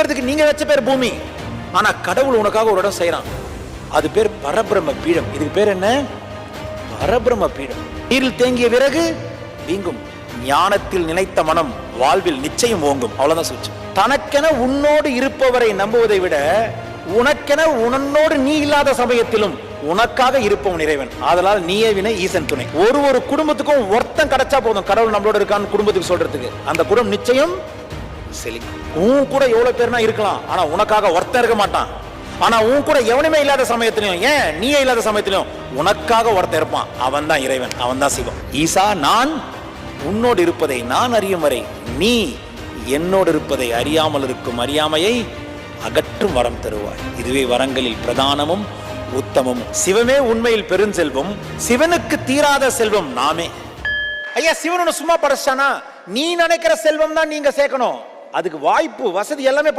இருக்கிறதுக்கு நீங்க வச்ச பேர் பூமி. ஆனா கடவுள் உனக்காக ஒரு இடம் செய்யறான். அது பேர் பரபிரம்ம பீடம். இதுக்கு பேர் என்ன? பரபிரம்ம பீடம். நீரில் தேங்கிய விறகு வீங்கும், ஞானத்தில் நினைத்த மனம் வாழ்வில் நிச்சயம் ஓங்கும். அவ்வளவுதான் சொல்லுச்சு. தனக்கென உன்னோடு இருப்பவரை நம்புவதை விட உனக்கென உன்னோடு நீ இல்லாத சமயத்திலும் உனக்காக இருப்பவன் இறைவன். அதனால் நீயே வினை ஈசன் துணை. ஒரு குடும்பத்துக்கும் ஒருத்தன் கிடைச்சா போதும் கடவுள் நம்மளோட இருக்கான்னு குடும்பத்துக்கு சொல்றதுக்கு. அந்த குடும்பம் நிச்சயம் செழிக்கும். உன் கூட எவ்வளவு பேர்னா இருக்கலாம், ஆனா உனக்காக ஒருத்தன் இருக்க மாட்டான். ஆனா உன் கூட எவனுமே இல்லாத சமயத்திலையும், ஏன் நீயே இல்லாத சமயத்திலையும் உனக்காக ஒருத்தன் இருப்பான். அவன் தான் இறைவன், அவன் தான் சிவம். ஈசா, நான் உன்னோடு இருப்பதை நான் அறியும் வரை நீ என்னோடு இருப்பதை அறியாமல் இருக்கும் அறியாமையை அகற்றும் வரம் தருவாய். இதுவே வரங்களில் பிரதானமும் உத்தமம். சிவமே உண்மையில் பெருஞ்செல்வம், சிவனுக்கு தீராத செல்வம் நாமே. ஐயா, சிவன் சும்மா படைச்சானா? நீ நினைக்கிற செல்வம் தான் நீங்க சேர்க்கணும். அதுக்கு வாய்ப்பு வசதி எல்லாமே பண்ணி